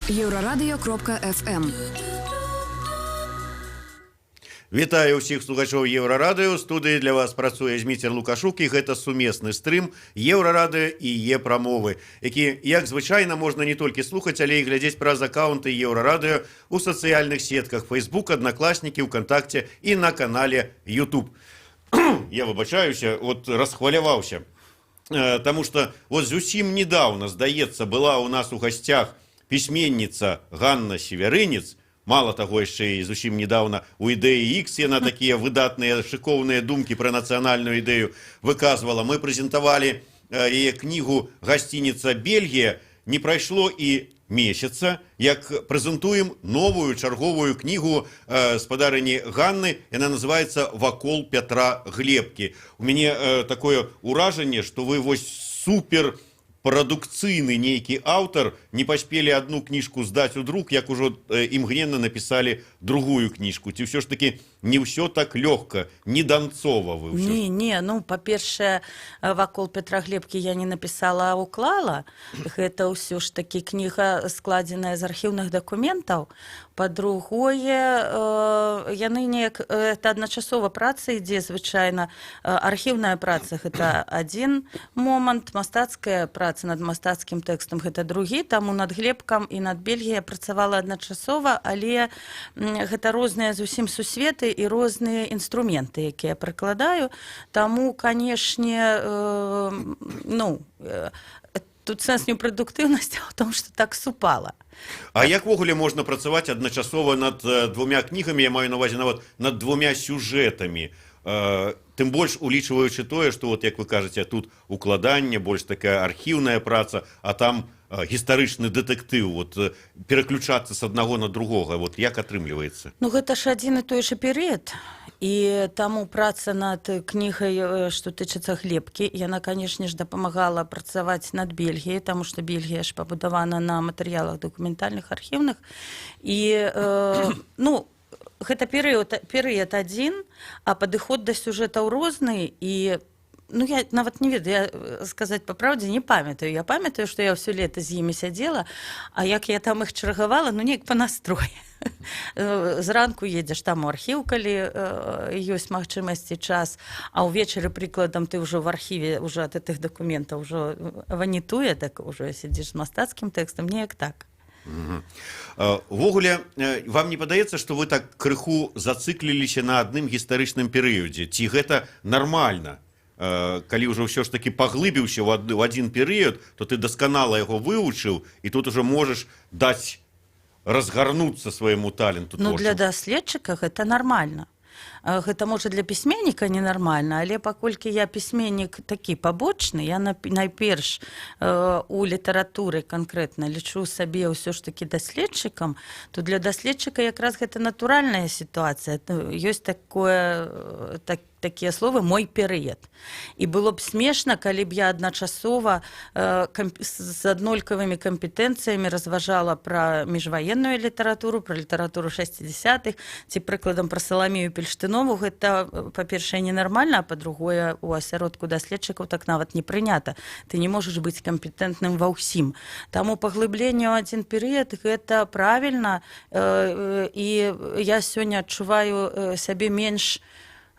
Еврорадио.FM. Вітаю ўсіх слухачоў Еўрарадыё. Студыі для вас працуе Зміцер Лукашук, і гэта сумесны стрым Еўрарадыё і Е-прамовы, які, як звычайна, можна не толькі слухаць, але і глядзець праз акаунты Еўрарадыё у сацыяльных сетках Facebook, Аднакласнікі, ВКонтакце і на канале YouTube. Я выбачаюся, от расхваляваўся, таму што вот зусім недавно, здаецца, была у нас у гасцях пісьменніца Ганна Северынец. Мало таго, яшчэ і зусім недавно у ідэі X яна такія выдатныя, шыкоўныя думкі пра нацыянальную ідэю выказвала. Мы прэзентавалі яе кнігу «Гасцініца Бельгія». Не прайшло і месяца, як прэзентуем новую чарговую кнігу спадарыні Ганны. Яна называецца «Вакол Пятра Глебкі». У мяне такое ўражанне, што вы вось супер прадукцыйны нейкі аўтар, не паспелі одну кніжку здаць у друк, як ужо імгненна напісалі другую кніжку. Ці ўсё ж таки не ўсё так лёгка, не данцова вы ўсё? Не, ну, па-першае, «Вакол Пятра Глебкі» я не напісала, а уклала. Гэта ўсё ж таки кніга, складзеная з архіўных дакументаў. Па-другое, яны неяк, это адначасова праца ідзе, звычайна. Архіўная праца – гэта адзін момант, мастацкая праца над мастацкім тэкстам – гэта другі, таму над Глебкам і над Бельгіяй працавала адначасова, але гэта розныя зусім сусветы і розныя інструменты, якія прыкладаю. Таму, канешне, тут сэнс не ў прадуктыўнасці, а ў том, што так супала. А як ввогуле можна працаваць адначасова над двумя кнігамі, я маю на увазе нават над двумя сюжэтамі, тым больш улічваючы тое, што, вот, як вы кажаце, тут укладанне, больш такая архіўная праца, а там гістарычны дэтэктыў, вот, пераключацца з аднаго на другога, вот, як атрымліваецца? Ну, гэта ж адзін і той жа перыяд, і таму праца над кнігай, што тычыцца Глебкі, яна, канешне ж, дапамагала працаваць над Бельгіяй, таму што Бельгія ж пабудавана на матэрыялах дакументальных, архіўных, і, гэта перыяд адзін, а падыход да сюжэтаў розны, і я нават не ведаю, я сказаць па праўдзе не памятаю. Я памятаю, што я ўсё лета з імі сядзела, а як я там іх чаргавала, неяк па настроі. Зранку едзеш там у архіў, калі ёсць магчымасць і час, а ўвечары, прыкладам, ты ўжо в архіве ад гэтых дакументаў ўжо ванітуе, так ўжо сядзіш з мастацкім тэкстам, неяк так. Увогуле, вам не падаецца, што вы так крыху зацыкліліся на адным гістарычным перыядзе? Ці гэта нармальна? Калі ўжо ўсё ж таки паглыбіўся ў адзін перыяд, то ты дасканала яго вывучыў, і тут ужо можаш даць разгарнуцца свайму таленту. Ну, для даследчыка гэта нармальна. Гэта, можа, для пісьменніка ненармальна, але паколькі я пісьменнік такі пабочны, я найперш у літаратуры канкрэтна лічу сабе ўсё ж такі даследчыкам, то для даследчыка якраз гэта натуральная сітуацыя. Ёсць такія словы «мой перыяд». І было б смешна, калі б я адначасова з аднолькавымі кампетэнцыямі разважала пра міжваенную літаратуру, пра літаратуру 60-х, ці, прыкладам, пра Саламею Пельштынову. Гэта, па-першае, ненармальна, а па-другое, у асяродку даследчыкаў так нават не прынята. Ты не можаш быць кампетэнтным ва ўсім. Таму паглыбленне ў адзін перыяд – гэта правільна, і я сёння адчуваю сябе менш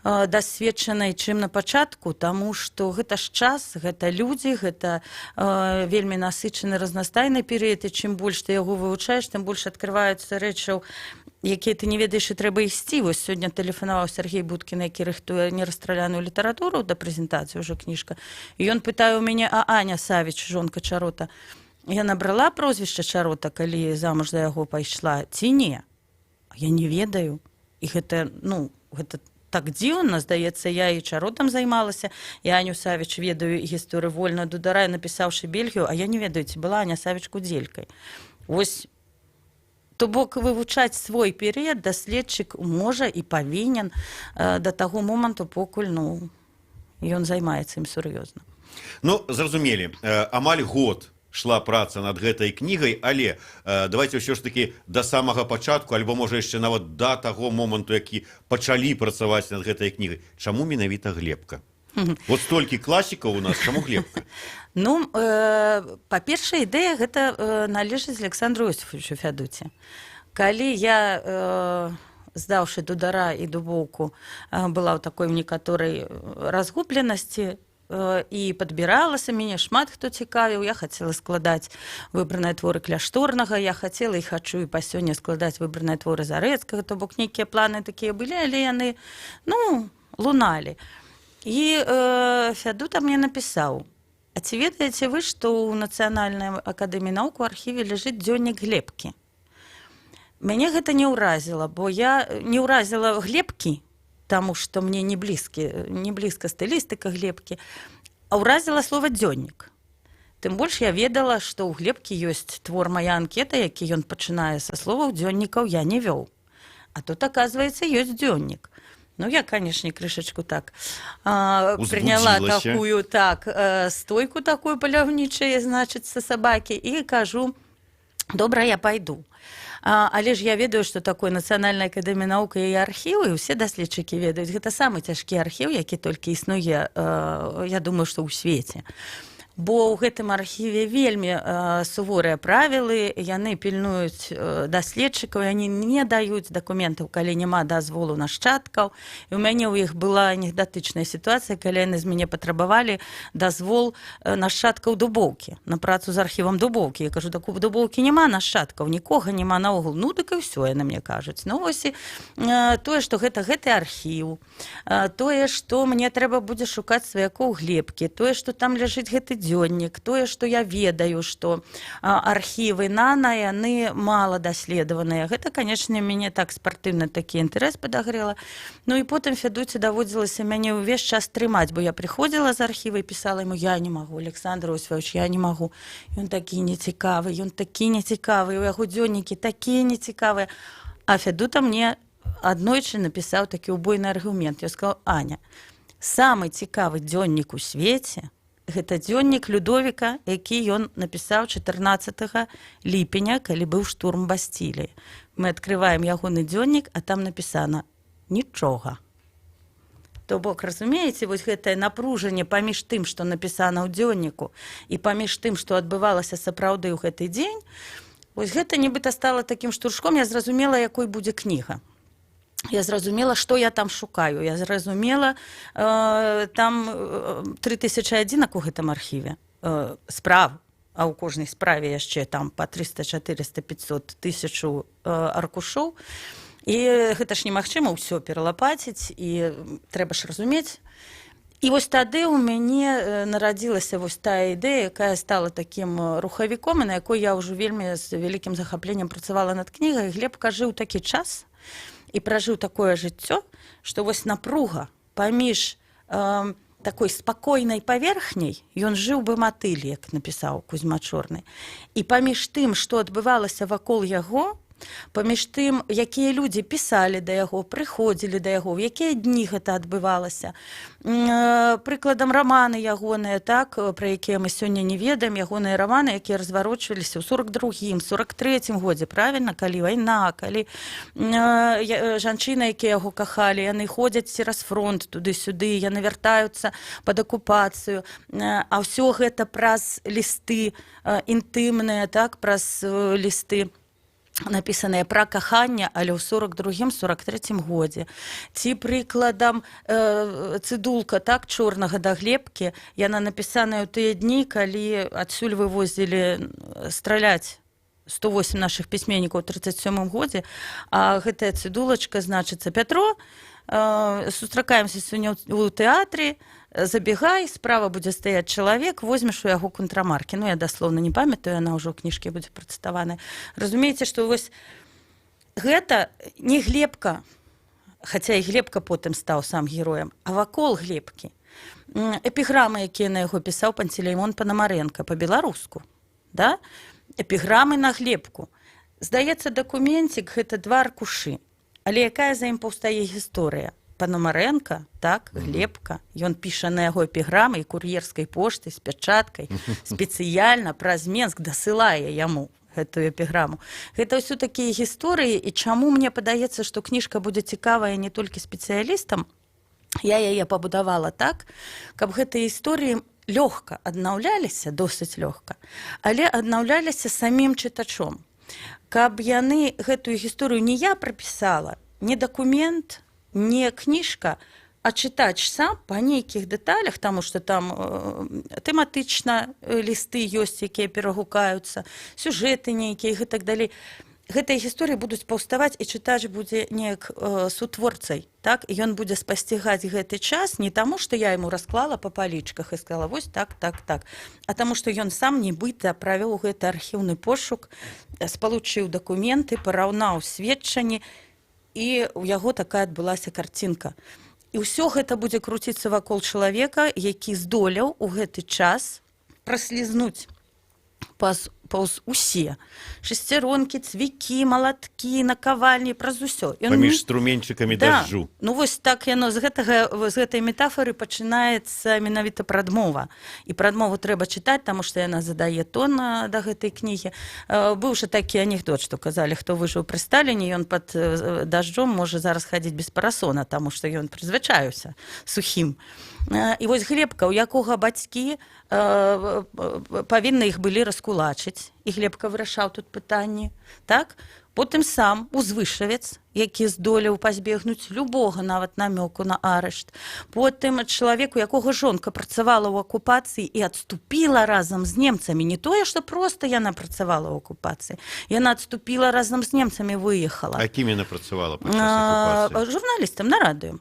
дасведчанай, чым на пачатку, таму што гэта ж час, гэта людзі, гэта вельмі насычаны разнастайны перыяд, і чым больш ты яго вывучаеш, тым больш адкрываюцца рэчаў, якія ты не ведаеш, і трэба ісці. Вось сёння тэлефанаваў Сергей Будкін, які рыхтуе нерастраляную літаратуру да прэзентацыі, ўжо кніжка, і ён пытае ў мяне, а Аня Савіч, жонка Чарота, я набрала прозвішча Чарота, калі замуж за яго пайшла, ці не? Я не ведаю. І гэта, гэта так дзіўна, здаецца, я і Чаротам займалася, і Аню Савіч ведаю гісторыю вольна дударай, напісаўшы Бельгію, а я не ведаю, ці была Аня Савіч кудзелькай. Вось, то бок вывучаць свой перыяд даследчык можа і павінен да таго моманту, покуль, ён займаецца ім сур'ёзна. Зразумелі, амаль год шла праца над гэтай кнігай, але давайте ўсё ж таки да самага пачатку, альбо, можа, яшчэ нават да таго моманту, які пачалі працаваць над гэтай кнігай. Чаму менавіта Глебка? Вот столькі класікаў у нас, чаму Глебка? Ну, па-першае, ідэя гэта належыць Александру Иосифовичу Фядуце. Калі я, здаўшы Дудара і Дубоўку, была ў такой некаторай разгубленасці, і падбіралася, мяне шмат хто цікавіў, я хацела складаць выбраныя творы Кляшторнага, я хацела і хачу і па сёння складаць выбраныя творы Зарэцкага, то бок нейкія планы такія былі, але яны, ну, луналі. І Фядута мне напісаў: а ці ведаеце вы, што ў Нацыянальнай акадэміі навук у архіве ляжыць дзённік Глебкі? Мяне гэта не ўразіла, бо я не ўразіла Глебкі, таму што мне не блізка стылістыка Глебкі, а ўразіла слова дзённік. Тым больш я ведала, што ў Глебкі ёсць твор «Мая анкета», які ён пачынае са словаў «дзённікаў я не вёў». А тут, аказваецца, ёсць дзённік. Ну, я, канешне, крышачку так прыняла такую, стойку такую паляўнічую, значыцца, сабакі, і кажу: добра, я пайду. Але ж я ведаю, што такое Нацыянальная акадэмія навук і архівы, і ўсе даследчыкі ведаюць, гэта самы цяжкі архіў, які толькі існуе, я думаю, што ў свеце. Бо ў гэтым архіве вельмі суворыя правілы, яны пільнуюць даследчыкаў, яны не даюць дакументаў, калі няма дазволу нашчадкаў. І ў мяне ў іх была анекдатычная сітуацыя, калі яны з мяне патрабавалі дазвол нашчадкаў Дубоўкі на працу з архівам Дубоўкі. Я кажу: так у Дубоўкі няма нашчадкаў, нікога няма наогул. Ну, дык і ўсё, яны мне кажуць. Ну, вось і тое, што гэты архіў, тое, што мне трэба будзе шукаць сваякоў Глебкі, тое, што там ляжыць гэты дзённік, тое, што я ведаю, што архівы НАНА, яны мала даследаваныя. Гэта, канечне, мяне так спартыўна такі інтарэс падагрэла. Ну і потым Фядуце даводзілася мяне ўвесь час трымаць, бо я прыходзіла з архіва і пісала яму: я не магу, Александр Иосифович, я не магу. Ён такі нецікавы, у яго дзённікі такія нецікавыя. А Фядута мне аднойчы напісаў такі убойны аргумент. Я сказала: Аня, самы цікавы дзённік у свеце гэта дзённік Людовіка, які ён напісаў 14 ліпеня, калі быў штурм Бастіліі. Мы адкрываем ягоны дзённік, а там напісана нічога. То бок, разумееце, вось гэтае напружанне паміж тым, што напісана ў дзённіку, і паміж тым, што адбывалася сапраўды ў гэты дзень, вось гэта нібыта стала такім штуршком. Я зразумела, якой будзе кніга. Я зразумела, што я там шукаю. Я зразумела, там 3000 адзінак у гэтым архіве справ, а ў кожнай справе яшчэ там па 300, 400, 500 тысячу аркушоў. І гэта ж немагчыма ўсё пералапаціць, і трэба ж разумець. І вось тады ў мяне нарадзілася вось тая ідэя, якая стала такім рухавіком, і на якой я ўжо вельмі з вялікім захапленнем працавала над кнігай. Глебка жыў такі час і пражыў такое жыццё, што вось напруга паміж такой спакойнай паверхняй, ён жыў бы матыль, як напісаў Кузьма Чорны, і паміж тым, што адбывалася вакол яго, паміж тым, якія людзі пісалі да яго, прыходзілі да яго, в якія дні гэта адбывалася. Прыкладам, раманы ягоныя, так, пра якія мы сёння не ведаем, ягоныя раманы, якія разварочваліся ў 42-м, 43-м годзе, правільна, калі вайна, калі жанчыны, якія яго кахалі, яны ходзяць цераз фронт туды-сюды, яны вяртаюцца пад акупацыю, а ўсё гэта праз лісты інтымныя, так, праз лісты напісаныя пра каханне, але ў 42-м, 43-м годзе. Ці прыкладам цыдулка, так, Чорнага да Глебкі, яна напісаная ў тыя дні, калі адсюль вывозілі страляць 108 нашых пісьменнікаў у 37-м годзе, а гэтая цыдулачка значыцца: Пятро, сустракаемся сёння ў тэатры, забегай, справа будзе стаяць чалавек, возьмеш у яго контрамаркі. Ну, я даслоўна не памятаю, яна ўжо ў кніжкі будзе прадставаная. Разумееце, што вось гэта не Глебка, хаця і Глебка потым стаў сам героем, а вакол Глебкі эпіграмы, якія на яго пісаў Пантелеймон Панамарэнка па-беларуску, да? Эпіграмы на Глебку. Здаецца, дакументик гэта 2 аркушы, але якая за ім паўстае гісторыя? Панамарэнка, так, Глебка, ён піша на яго эпіграмы і кур'ерскай поштай з пячаткай, спецыяльна праз Менск дасылае яму гэтую эпіграму. Гэта ўсё такія гісторыі, і чаму мне падаецца, што кніжка будзе цікавая не толькі спецыялістам, я яе пабудавала так, каб гэтыя гісторыі лёгка аднаўляліся, досыць лёгка, але аднаўляліся самім чытачом. Каб яны гэтую гісторыю не я прапісала, не дакумент, не кніжка, а чытач сам па нейкіх дэталях, таму што там тэматычна лісты ёсць, якія перагукаюцца, сюжэты нейкія і гэтак далей. Гэтыя гісторыі будуць паўставаць, і чытач будзе неяк сутворцай, так? І ён будзе спасцігаць гэты час не таму, што я яму расклала па палічках і сказала, вось так, так, так, а таму, што ён сам нібыта правёў гэты архіўны пошук, спалучыў дакументы, параўнаў сведчанні, і ў яго такая адбылася карцінка. І ўсё гэта будзе круціцца вакол чалавека, які здолеў у гэты час праслізнуць паўз усе шесцяронкі, цвікі, малаткі, накавальні, праз усё. Паміж струменчыкамі дажджу. Ну вось так яно з гэтай метафоры пачынаецца менавіта прадмова. І прадмову трэба чытаць, таму што яна задае тон да гэтай кнігі. Быў жа такі анекдот, што казалі, хто выжыў пры Сталіне, ён пад дажджом можа зараз хадзіць без парасона, таму што ён прызвычаюся сухім. І вось Глебка, у якога бацькі павінны іх былі раскулачыць, і Глебка вырашаў тут пытанні, так? Потым сам узвышавец, які здолеў пазбегнуць любога нават намёку на арышт. Потым чалавек, у якога жонка працавала ў акупацыі і адступіла разам з немцамі. Не тое, што проста яна працавала ў акупацыі. Яна адступіла разам з немцамі, выехала. А кім яна працавала падчас акупацыі? Журналістам на радыё.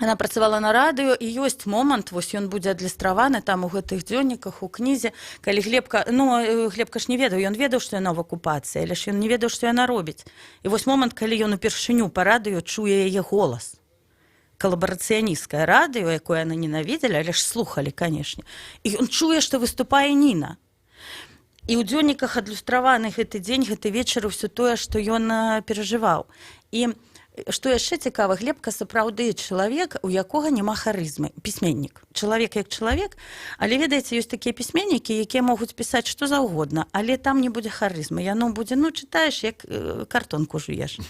Яна працавала на радыё, і ёсць момант, вось ён будзе адлюстраваны там у гэтых дзённіках, у кнізе, калі Глебка ж не ведаў, ён ведаў, што яна в акупацыі, але ж ён не ведаў, што яна робіць. І вось момант, калі ён упершыню па радыё чуе яе голас. Калабарацыянісцкае радыё, якое яны ненавідзелі, але ж слухалі, канешне. І ён чуе, што выступае Ніна. І ў дзённіках адлюстраваны гэты дзень, гэты вечар, усё тое, што ён перажываў. І што яшчэ цікава, Глебка сапраўды чалавек, у якога няма харызмы, пісьменнік. Чалавек як чалавек, але, ведаеце, ёсць такія пісьменнікі, якія могуць пісаць што заўгодна, але там не будзе харызмы. Яно будзе, чытаеш, як картонку жуеш.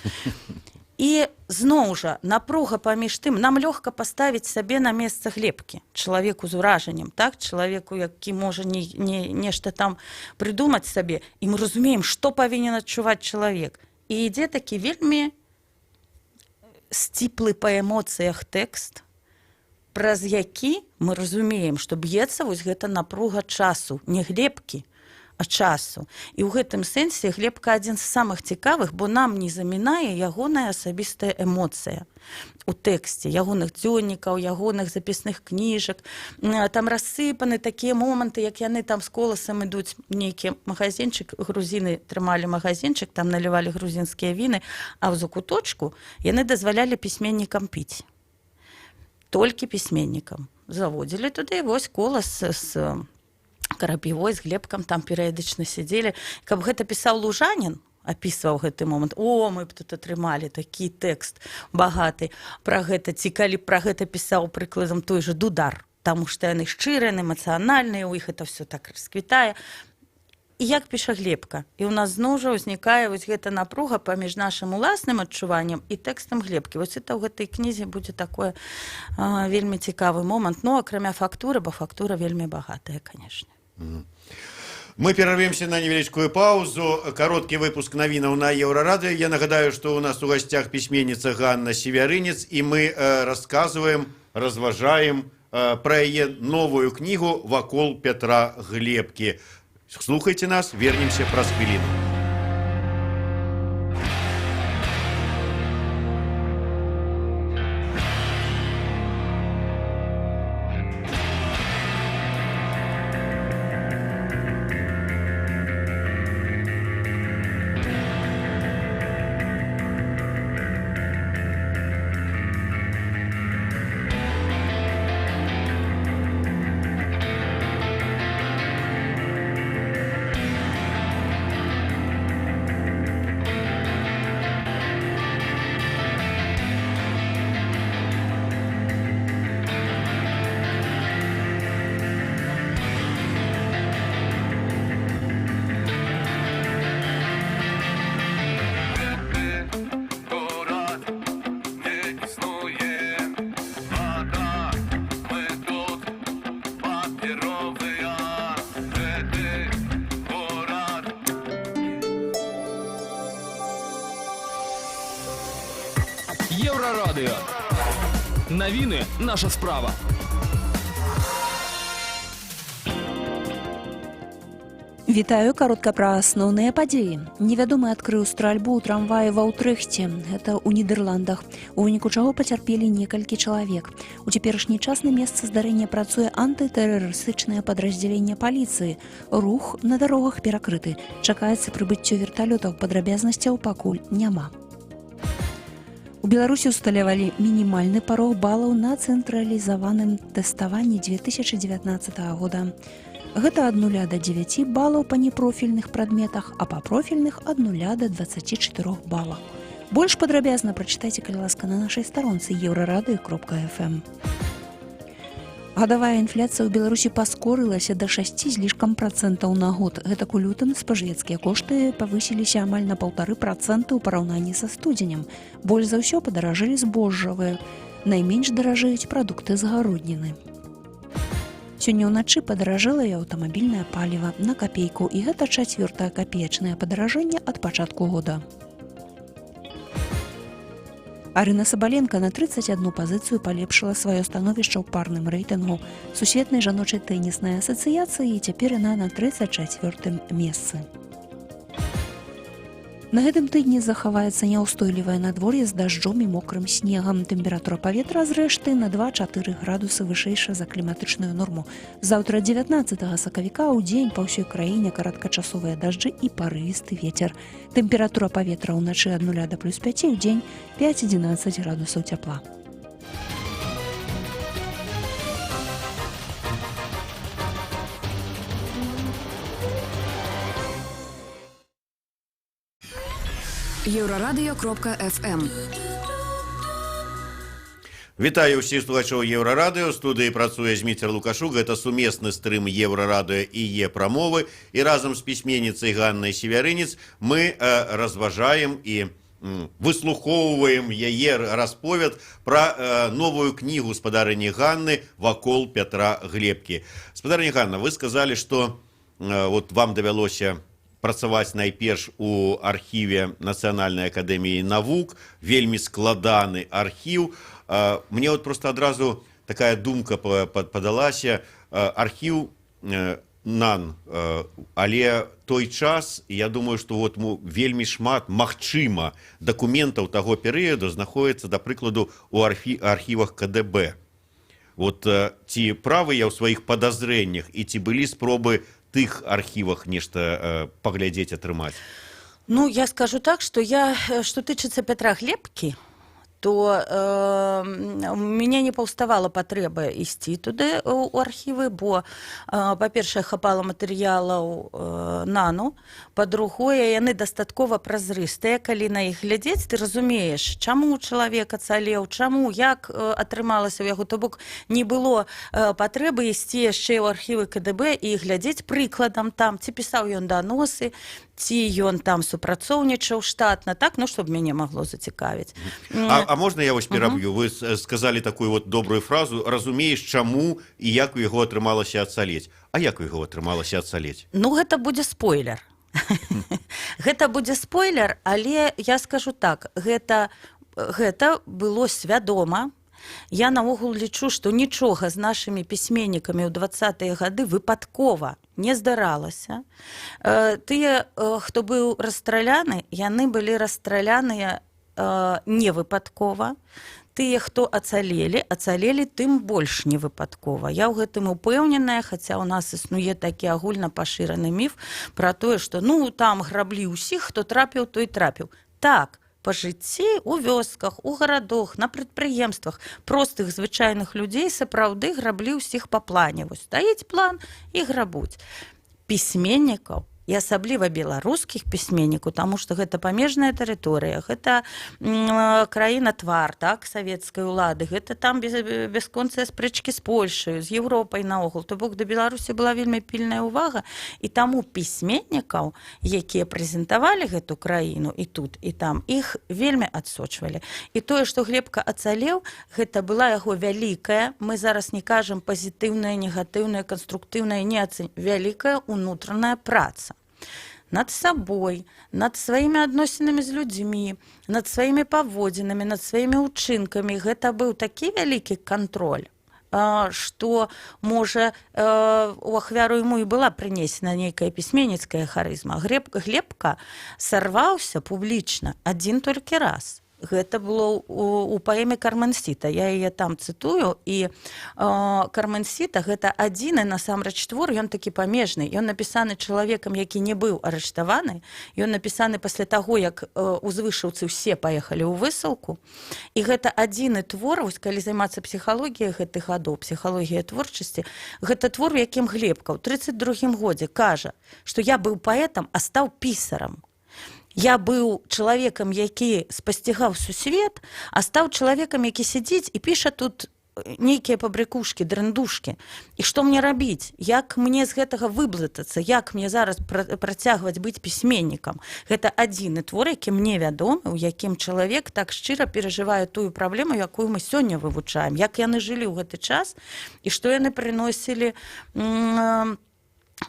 І зноў жа, напруга паміж тым, нам лёгка паставіць сабе на месца Глебкі, чалавеку з уражаннем, так? Чалавеку, які можа нешта там прыдумаць сабе, і мы разумеем, што павінен адчуваць чалавек. І ідзе такі вельмі сціплы па эмоцыях тэкст, праз які мы разумеем, што б'ецца вось гэта напруга часу, не Глебкі, а часу. І ў гэтым сэнсе Глебка адзін з самых цікавых, бо нам не замінае ягоная асабістая эмоцыя у тэксце, ягоных дзённікаў, ягоных запісных кніжак. Там рассыпаны такія моманты, як яны там з коласам ідуць, нейкі магазинчык, грузіны трымалі магазинчык, там налівалі грузінскія віны, а ў закуточку яны дазвалялі пісьменнікам піць. Толькі пісьменнікам. Заводзілі туды, вось колас з Карапівой, з Глебкам там перыядычна сядзелі. Каб гэта пісаў Лужанін, апісваў гэты момант, мы б тут атрымалі такі тэкст багаты пра гэта, ці калі пра гэта пісаў прыкладам той жа Дудар, таму што яны шчырыя, эмацыянальныя, у іх это все так расквітае. І як піша Глебка. І ў нас зноў жа ўзнікае вось гэта напруга паміж нашым уласным адчуваннем і тэкстам Глебкі. Вось это ў гэтай кнізе будзе такое вельмі цікавы момант. Акрамя фактуры, бо фактура вельмі багатая, канешне. Мы перервемся на невеличкую паузу. Короткий выпуск новинок на Еврорадио. Я нагадаю, что у нас у гостях письменница Ганна Северинец, и мы рассказываем, разважаем про ее новую книгу «Вакол Петра Глебки». Слухайте нас, вернемся праз хвилину. Єврорадіо. Новини – наша справа. Вітаю, каротка пра асноўныя падзеі. Невядомы адкрыў стральбу ў трамваі ва Ўтрэхце. Гэта ў Нідерландах, у выніку чаго пацярпелі некалькі чалавек. У цяперашні час на месцы здарэння працуе антытэрарыстычнае падраздзяленне паліцыі. Рух на дарогах перакрыты. Чакаецца прыбыццё верталётаў, падрабязнасцяў пакуль няма. У Беларусі усталявалі мінімальны парог балаў на цэнтралізаваным тэставанні 2019 года. Гэта ад 0 до 9 балаў па непрофільных прадметах, а па профільных ад 0 до 24 балаў. Больш падрабязна прачытайце, калі ласка, на нашай старонцы еврорадио.fm. Гадавая інфляцыя ў Беларусі паскорылася да 6 з лішкам процентаў на год. Гэтак у лютым спажывецкія кошты павысіліся амаль на 1,5% ў параўнанні са студзенем. Больш за ўсё падаражэлі збожжавыя. Найменш даражэюць прадукты з гародніны. Сёння ўначы падаражэла і аўтамабільнае паліва на капейку, і гэта 4-е капеечнае падаражэнне ад пачатку года. Арына Сабаленка на 31 пазіцыю палепшыла сваё становішча ў парным рэйтынгу Сусветнай жаночай тэніснай асацыяцыі, і цяпер яна на 34-м месцы. На гэтым тыдні захаваецца няўстойлівае надвор'е з дажджом і мокрым снегам. Тэмпература паветра зрэшты на 2-4 градусы вышэйшая за кліматычную норму. Заўтра 19 сакавіка ў дзень па ўсёй краіне кароткачасовыя дажджы і парывісты вецер. Тэмпература паветра ўначы ад 0 до +5, у дзень 5-11 градусаў цяпла. Еврорадио.fm. Вітаю ўсіх слухачоў Еўрарадыё. Студыі працуе Зміцер Лукашук. Гэта сумесны стрым Еўрарадыё і Е-прамовы. І разам з пісьменніцай Ганнай Севярынец мы разважаем і выслухоўваем яе расповед пра новую кнігу спадарыні Ганны «Вакол Пятра Глебкі». Спадарыня Ганна, вы сказалі, што вот вам давялося працаваць найперш у архіве Нацыянальнай акадэміі навук, вельмі складаны архіў. Мне вот просто адразу такая думка падалася. Архіў нан, але той час, я думаю, што вот вельмі шмат, магчыма, дакументаў таго перыяду знаходіцца, да прыкладу, у архівах КДБ. Вот ці правы я ў сваіх падазрэннях, і ці былі спробы тых архівах нешта паглядзець, атрымаць? Ну, я скажу так, что что тычыцца Пятра Глебкі, то у меня не паўставала патрэба ісці туды у архівы, бо, па-першае, хапала матэрыялаў нану, па-другое, яны дастаткова празрыстыя, калі на іх глядзець, ты разумееш, чаму чалавек ацалеў, чаму, як атрымалася ў яго, то бок не было патрэбы ісці яшчэ ў архівы КДБ і глядзець прыкладам там, ці пісаў ён даносы, ці ён там супрацоўнічаў штатна, так, ну, щоб мяне магло зацікавіць. А можна я вось пераб'ю? Вы сказалі такую вот добрую фразу, разумееш, чаму і як у яго атрымалася ацалець. А як у яго атрымалася ацалець? Ну, гэта будзе спойлер. Гэта будзе спойлер, але я скажу так, гэта было свядома. Я наогул лічу, што нічога з нашымі пісьменнікамі ў 20-е гады выпадкова не здаралася. Тыя, хто быў расстраляны, яны былі расстраляныя не выпадкова. Тыя, хто ацалелі тым больш не выпадкова. Я ў гэтым упэўненая, хаця ў нас існуе такі агульна пашыраны міф пра тое, што ну там граблі ўсіх, хто трапіў, той трапіў. Так, па жыцці, у вёсках, у гарадах, на прадпрыемствах простых звычайных людзей сапраўды граблі ўсіх па плане. Вось стаіць план і грабуць. Пісьменнікаў, і асабліва беларускіх пісьменнікаў, таму што гэта памежная тэрыторыя, гэта краіна-твар, так, савецкай улады, гэта там бясконцыя спрэчкі з Польшаю, з Еўропай наогул. То бок да Беларусі была вельмі пільная ўвага, і таму пісьменнікаў, якія прэзентавалі гэту краіну і тут, і там, іх вельмі адсочвалі. І тое, што Глебка ацалеў, гэта была яго вялікая, мы зараз не кажам пазітыўная, негатыўная, канструктыўная, вялікая ўнутраная праца. над сабой, над сваімі адносінамі з людзьмі, над сваімі паводзінамі, над сваімі ўчынкамі. Гэта быў такі вялікі кантроль, што, можа, у ахвяру яму і была прынесена нейкая пісьменніцкая харызма. Глебка сарваўся публічна адзін толькі раз. Гэта было у паэме «Карменсіта». Я яе там цытую. І «Карменсіта» — гэта адзіны насамрэч твор, ён такі памежны. Ён напісаны чалавекам, які не быў арыштаваны. Ён напісаны пасля таго, як узвышаўцы ўсе паехалі ў высылку. І гэта адзіны твор, вось калі займацца псіхалогіяй гэтых гадоў, псіхалогія творчасці, гэта твор, у якім Глебка ў 32-м годзе кажа, што я быў паэтам, а стаў пісарам. Я быў чалавекам, які спасцігаў сусвет, а стаў чалавекам, які сядзіць і піша тут нейкія пабрыкушкі, драндушкі. І што мне рабіць? Як мне з гэтага выблытацца? Як мне зараз працягваць быць пісьменнікам? Гэта адзіны твор, які мне вядомы, у якім чалавек так шчыра перажывае тую праблему, якую мы сёння вывучаем. Як яны жылі ў гэты час і што яны прыносілі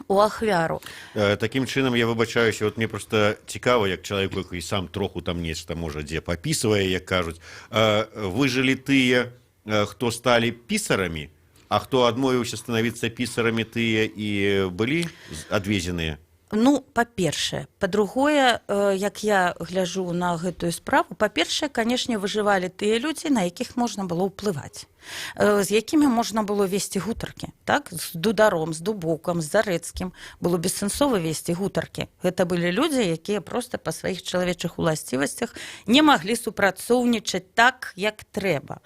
у ахвяру. Такім чынам, я выбачаюся, вот мне просто цікава, як чалавеку, які сам троху там нешта, можа, дзе папісвае, як кажуць, выжылі тыя, хто сталі пісарамі, а хто адмовіўся станавіцца пісарамі, тыя і былі адвезеныя? Ну, па-першае. Па-другое, як я гляджу на гэтую справу, па-першае, канешне, выжывалі тыя людзі, на якіх можна было ўплываць, з якімі можна было весці гутаркі. Так? З Дударом, з Дубокам, з Зарэцкім было бессэнсова весці гутаркі. Гэта былі людзі, якія проста па сваіх чалавечых уласцівасцях не маглі супрацоўнічаць так, як трэба.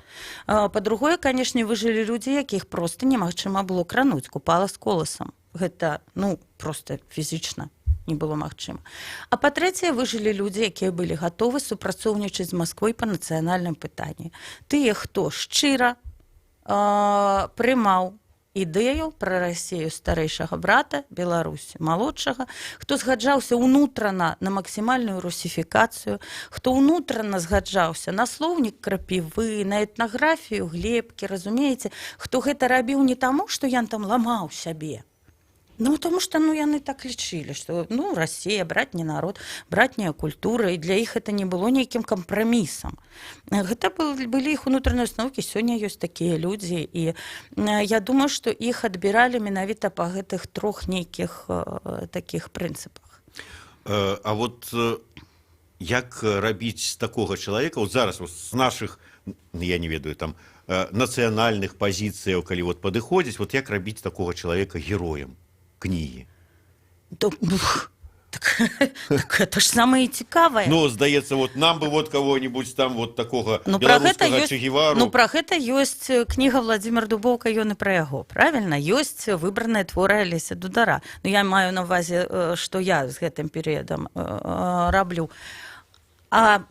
Па-другое, канешне, выжылі людзі, якіх проста немагчыма было крануць, купала з коласам. Гэта, ну, проста фізічна не было магчыма. А па-трэцяе, выжылі людзі, якія былі гатовы супрацоўнічаць з Масквой па нацыянальным пытанні. Тыя, хто шчыра прымаў ідэю пра Расію старэйшага брата, Беларусі малодшага, хто згаджаўся ўнутрана на максімальную русіфікацыю, хто ўнутрана згаджаўся на слоўнік Крапівы, на этнаграфію Глебкі, разумееце, хто гэта рабіў не таму, што ён там ламаў сябе, ну, тому што, ну, яны так лічылі, што, ну, Расія, братні народ, братняя культура, і для іх гэта не было нейкім кампрамісам. Гэта былі іх унутраныя установкі, сёння ёсць такія людзі, і я думаю, што іх адбіралі менавіта па гэтых трох нейкіх такіх прынцыпах. А вот як рабіць з такога чалавека, вот зараз з нашых, я не ведаю, там, нацыянальных пазіцыяў, калі вот падыходзіць, вот як рабіць такога чалавека героем кнігі? Так это ж самае цікавае. Ну, здаецца, вот нам бы вот кого-нибудь там вот такого беларускага Че Гевару. Ну, пра гэта ёсць кніга Владзімир Дубоўка, ён і пра яго, правільна? Ёсць выбраныя творы Алеся Дудара. Ну, я маю на ўвазе, што я з гэтым перыядам раблю. А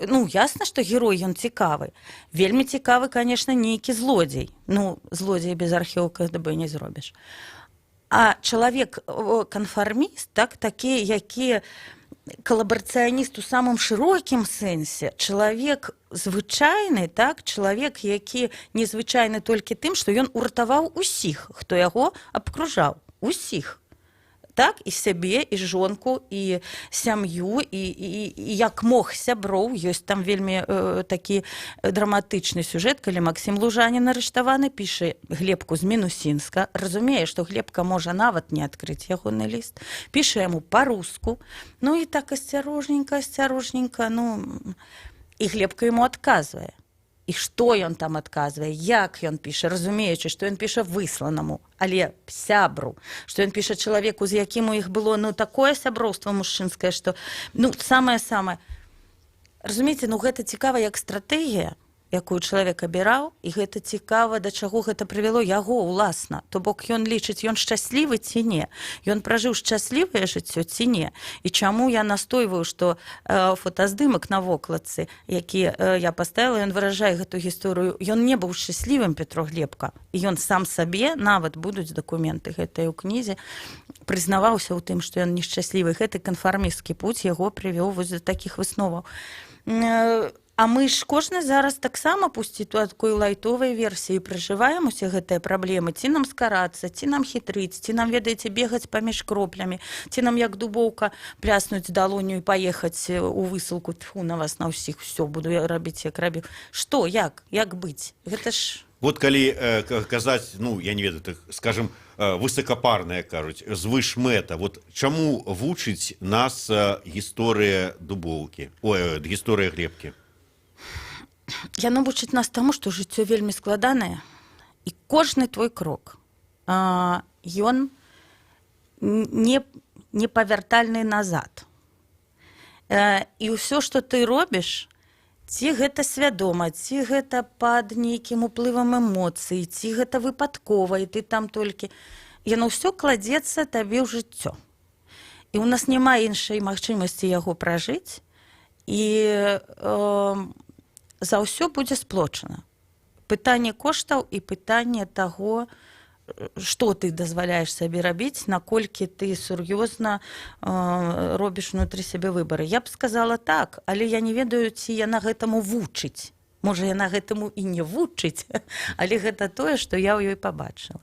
ну, ясна, што герой ён цікавы. Вельмі цікавы, конечно, нейкі злодзей. Ну, злодзей без архіў КГБ не зробіш. А чалавек-канфарміст, так, такі, які калабарацыяніст у самым шырокім сэнсе, чалавек звычайны, так, чалавек, які незвычайны толькі тым, што ён уратаваў усіх, хто яго абкружаў. Усіх. Так, і сябе, і жонку, і сям'ю, і як мог сяброў. Ёсць там вельмі такі драматычны сюжэт, калі Максім Лужанін арыштаваны, піша Глебку з Мінусінска, разумее, што Глебка можа нават не адкрыць ягоны ліст, піша яму па-руску, ну і так асцярожненька, ну, і Глебка яму адказвае. І што ён там адказвае, як ён піша, разумеючы, што ён піша высланаму, але сябру, што ён піша чалавеку, з якім у іх было, ну, такое сяброўства мужчынскае, што, ну, самае-самае. Разумееце, ну, гэта цікава як стратэгія, якую чалавек абіраў, і гэта цікава, да чаго гэта прывяло яго ўласна. То бок ён лічыць, ён шчаслівы ці не? Ён пражыў шчаслівае жыццё ці не? І чаму я настойваю, што фотаздымак на вокладцы, які я паставіла, ён выражае гэту гісторыю, ён не быў шчаслівым, Петро Глебка. І ён сам сабе, нават будуць дакументы гэтай у кнізе, прызнаваўся ў тым, што ён нешчаслівы. Гэты канфармісцкі путь яго прывёў вось да такіх высноваў. А мы ж кожны зараз таксама пусціць у такой лайтовай версіі пражываем усе гэтыя праблемы, ці нам скарацца, ці нам хітрыць, ці нам, ведаеце, бегаць паміж кроплямі, ці нам як дубоўка пляснуць далонню і паехаць у высылку, тьфу на вас на ўсіх, все буду я рабіць як рабіў. Што, як быць? Гэта ж... Вот калі казаць, ну, я не ведаю, так, скажем, высокапарная, кажуць, звышмэта, вот чаму вучыць нас гісторыя дубоўкі, гісторыя глебкі? Яно вучыць нас таму, што жыццё вельмі складанае, і кожны твой крок, ён не павяртальны назад. І ўсё, што ты робіш, ці гэта свядома, ці гэта пад нейкім уплывам эмоцый, ці гэта выпадкова, і ты там толькі... Яно ўсё кладзецца табе ў жыццё. І ў нас няма іншай магчымасці яго пражыць, і за ўсё будзе сплочана. Пытанне коштаў і пытанне таго, што ты дазваляеш сабе рабіць, наколькі ты сур'ёзна робіш внутры сябе выбары. Я б сказала так, але я не ведаю, ці яна гэтаму вучыць. Можа, яна гэтаму і не вучыць, але гэта тое, што я ў ёй пабачыла.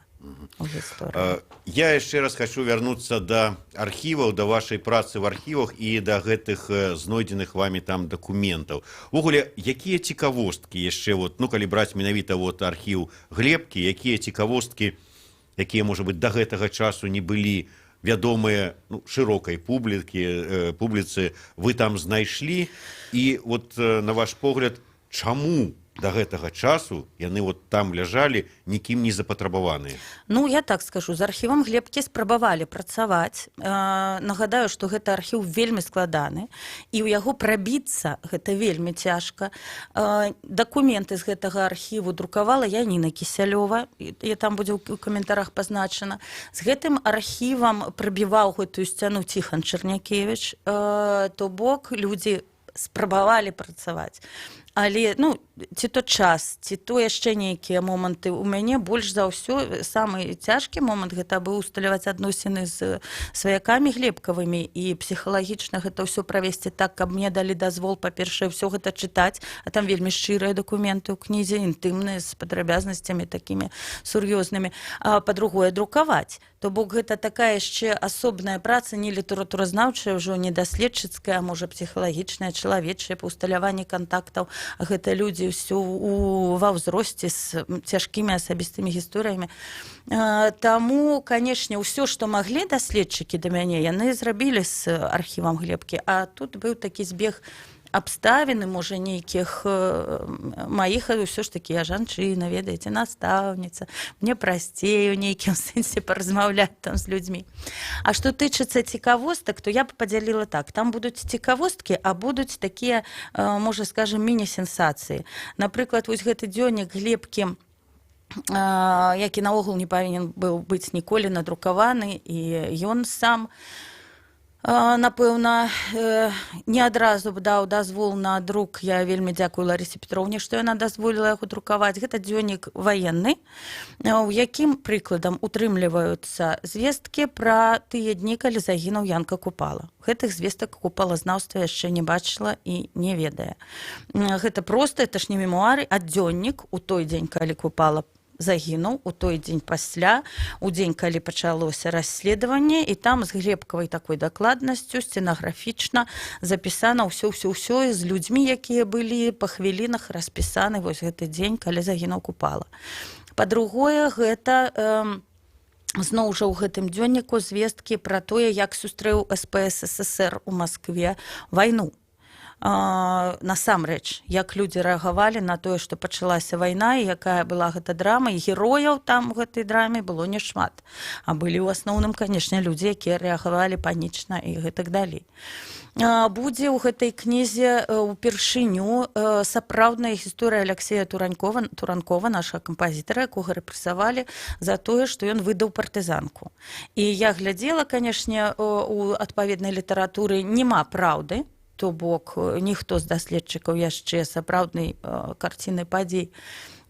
Я яшчэ раз хочу вярнуцца да архіваў, да вашай працы в архівах і да гэтых знойдзеных вами там дакументаў. Увогуле, якія цікавосткі яшчэ, вот, ну, калі браць менавіта вот, архіў Глебкі, якія цікавосткі, якія, можа быць, да гэтага часу не былі вядомыя, ну, шырокай публіцы, вы там знайшлі, і вот, на ваш погляд, чаму до гэтага часу яны вот там ляжалі, нікім не запатрабаваныя? Ну, я так скажу, з архівам Глебкі спрабавалі працаваць. Нагадаю, што гэта архіў вельмі складаны, і ў яго прабіцца гэта вельмі цяжка. Дакументы з гэтага архіву друкавала Яніна Кісялёва, і там будзе ў каментарах пазначана. З гэтым архівам прабіваў гэтую сцяну Ціхан Чарнякевіч, то бок людзі спрабавалі працаваць. Але, ну, ці то час, ці то яшчэ нейкія моманты. У мяне больш за ўсё самы цяжкі момант гэта быў усталяваць адносіны з сваякамі глебкавымі, і псіхалагічна гэта ўсё правесці так, каб мне далі дазвол, па-першае, ўсё гэта чытаць, а там вельмі шчырыя дакументы ў кнізе, інтымныя, з падрабязнасцямі такімі сур'ёзнымі. А па-другое, друкаваць. То бок гэта такая яшчэ асобная праца, не літаратуразнаўчая, ўжо не даследчыцкая, а можа псіхалагічная, чалавечая, па ўсталяванні кантактаў. Гэта людзі ўсё ва ўзросце з цяжкімі асабістымі гісторыямі. Таму, канешне, ўсё, што маглі даследчыкі да мяне, яны зрабілі з архівам Глебкі, а тут быў такі збег абставіны, можа, нейкіх маіх, ўсё ж такі я жанчына, ведаеце, настаўніца, мне прасцей у нейкім сэнсе паразмаўляць там з людзьмі. А што тычыцца цікавостак, то я б падзяліла так, там будуць цікавосткі, а будуць такія, можа, скажем, міні-сенсацыі. Напрыклад, вось гэты дзённік Глебкі, які наогул не павінен быў быць ніколі надрукаваны, і ён сам, напэўна, не адразу даў дазвол на друк. Я вельмі дзякую Ларысе Петроўне, што яна дазволіла яго друкаваць. Гэта дзённік ваенны, у якім прыкладам утрымліваюцца звесткі пра тыя дні, калі загінуў Янка Купала. Гэтых звестак купалазнаўства яшчэ не бачыла і не ведае. Гэта проста, это ж не мемуары, а дзённік у той дзень, калі Купала загінуў, у той дзень пасля, у дзень, калі пачалося расследаванне, і там з глебкавай такой дакладнасцю стенаграфічна запісана ўсё з людзьмі, якія былі па хвілінах распісаны вось гэты дзень, калі загінуў Купала. Па-другое, гэта зноў жа ў гэтым дзённіку звесткі пра тое, як сустрэў СПС СССР у Маскве вайну. Насамрэч, як людзі рэагавалі на тое, што пачалася вайна, і якая была гэта драма, і герояў там у гэтай драме было няшмат. А былі ў асноўным, канешне, людзі, якія рэагавалі панічна і гэтак далей. Будзе ў гэтай кнізе ўпершыню сапраўдная гісторыя Аляксея Туранкова, нашага кампазітара, якога рэпрэсавалі за тое, што ён выдаў партызанку. І я глядзела, канешне, у адпаведнай літаратуры няма праўды, то бок ніхто з даследчыкаў яшчэ сапраўднай карціны падзей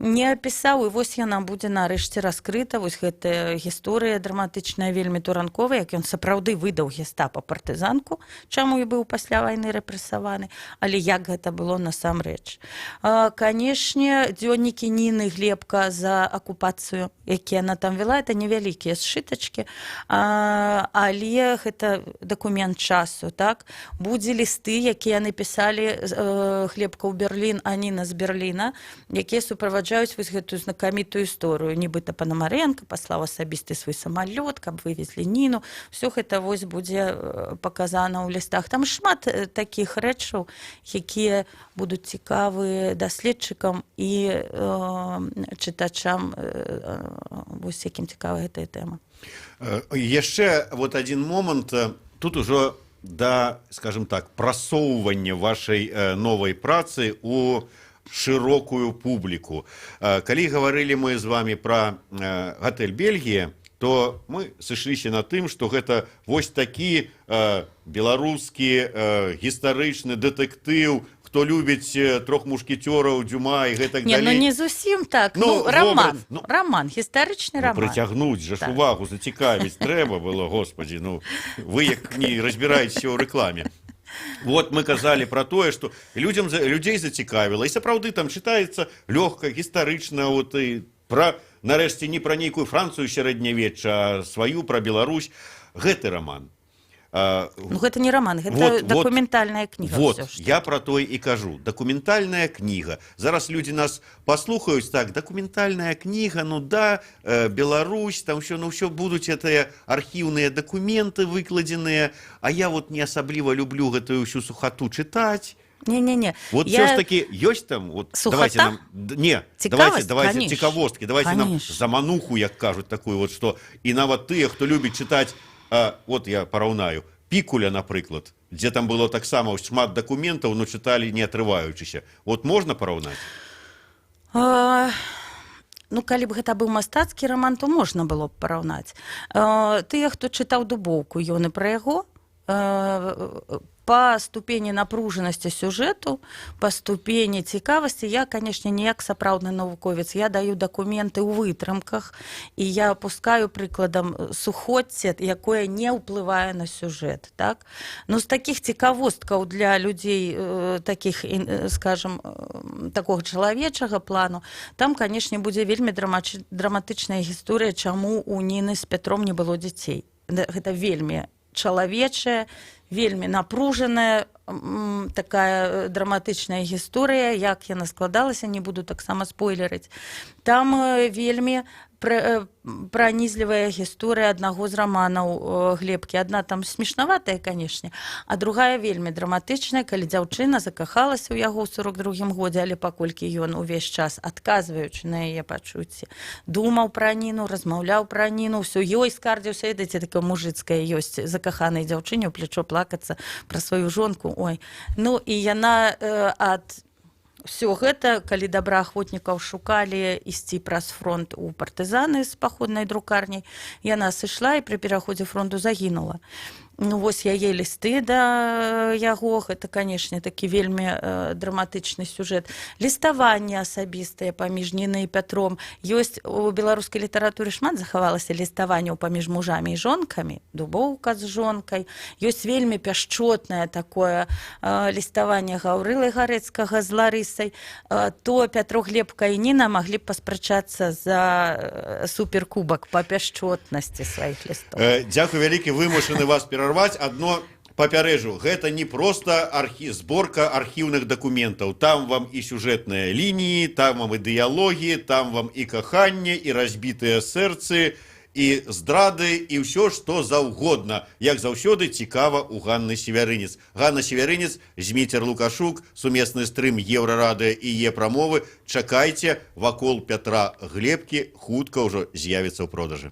не апісаў, і вось яна будзе нарэшце раскрыта. Вось гэтая гісторыя драматычная, вельмі туранковая, як ён сапраўды выдаў гестапа партызанку, чаму і быў пасля вайны рэпрэсаваны, але як гэта было насамрэч. Канешне, дзённікі Ніны Глебка за акупацыю, якія яна там вела, это невялікія сшытачкі, але гэта дакумент часу, так? Будзе лісты, якія напісалі Глебка ў Берлін, а Ніна з Берліна, якія суправаджаюць вось гэтую знакамітую історыю. Нібыта Панамаренко паслаў асабісты свой самалёт, каб вывезлі Ніну. Всё гэта вось будзе паказана ў лістах. Там шмат такіх рэчаў, якія будуць цікавыя даследчыкам і чытачам, вось якім цікавая гэтая тэма. Яшчэ вот один момант, тут ужо да, скажем так, прасоўвання вашай новай працы у шырокую публіку. Калі гаварылі мы з вами пра гатэль Бельгія, то мы сышліся на тым, што гэта вось такі беларускі гістарычны дэтэктыў, хто любіць трох мушкетёраў, Дюма і гэтак далей. Не, ну не зусім так. Ну, роман, роман, гістарычны роман. Прыцягнуць жа ж увагу, зацікавіць трэба было, господі, ну, вы як не разбіраецеся ў рэкламе. Вот мы казалі пра тое, што людзей зацікавіла, і сапраўды там чытаецца лёгка, гістарычна, вот, і пра, нарэшце, не пра нейкую Францыю сярэднявечча, а сваю, пра Беларусь. Гэты раман. Ну, гэта не роман, гэта дакументальная кніга. Вот, я пра той і кажу. Дакументальная кніга. Зараз людзі нас паслухаюць, так, дакументальная кніга, ну да, Беларусь, там ўсё, ну ўсё будуць гэтыя архіўныя дакументы выкладзеныя, а я вот не асабліва люблю гэтую ўсю сухату чытаць. Не-не-не. Вот все ж таки ёсць там, вот, давайте нам, не, давайте цікавосткі, давайте нам замануху, як кажуць, такую вот, што і нават тыя, хто любіць чытаць, вот я параўнаю, Пікуля, напрыклад, дзе там было таксама шмат дакументаў, но чыталі не атрываючыся. Вот можна параўнаць? Ну, калі б гэта быў мастацкі раман, то можна было б параўнаць. Тыя, хто чытаў Дубоўку, ён і пра яго, по ступені напружанасці сюжэту, по ступені цікавасці, я, канешне, не як сапраўдны навуковец, я даю дакументы ў вытрымках, і я апускаю прыкладам сухоцце, якое не ўплывае на сюжэт. Так? Ну, з такіх цікавосткаў для людзей, такіх, скажем, такога чалавечага плану, там, канешне, будзе вельмі драматычная гісторыя, чаму у Ніны з Пятром не было дзяцей. Гэта вельмі чалавечая, вельмі напружаная такая драматычная гісторыя, як яна складалася, не буду таксама спойлерыць. Там вельмі пранізлівая гісторыя аднаго з раманаў Глебкі. Адна там смешнаватая, канешне, а другая вельмі драматычная, калі дзяўчына закахалася ў яго ў 42-м годзе, але паколькі ён увесь час, адказваючы на яе пачуцці, думаў пра Ніну, размаўляў пра Ніну, ўсё ёй скардзіўся, ведаеце, такая мужыцкая ёсць закаханай дзяўчыне ў плечо плакацца пра сваю жонку. Ой. Ну, і яна ад все гэта, калі добраахвотнікаў шукалі ісці праз фронт у партызаны з паходнай друкарняй, яна сышла і пры пераходзе фронту загінула. Ну, вось яе лісты да яго, гэта, канешне, такі вельмі драматычны сюжэт. Ліставанне асабістае паміж Нінай і Пятром. Ёсць у беларускай літаратуры шмат захавалася ліставанняў паміж мужамі і жонкамі, Дубоўка з жонкай. Ёсць вельмі пяшчотнае такое ліставанне Гаўрылы Гарэцкага з Ларысай. То Пятро, Глебка і Ніна маглі б паспрачацца за суперкубак па пяшчотнасці сваіх лістоў. Дзякуй вялікі, вымушаны вас перарваць. Адно папярэжу, гэта не проста зборка архіўных дакументаў. Там вам і сюжэтныя лініі, там вам і дыялогі, там вам і каханне, і разбітыя сэрцы, і здрады, і ўсё, што заўгодна. Як заўсёды цікава у Ганны Севярынец. Ганна Севярынец, Зміцер Лукашук, сумесны стрым Еўрарадыё і Е-прамовы. Чакайце, вакол Пятра Глебкі хутка ўжо з'явіцца ў продажы.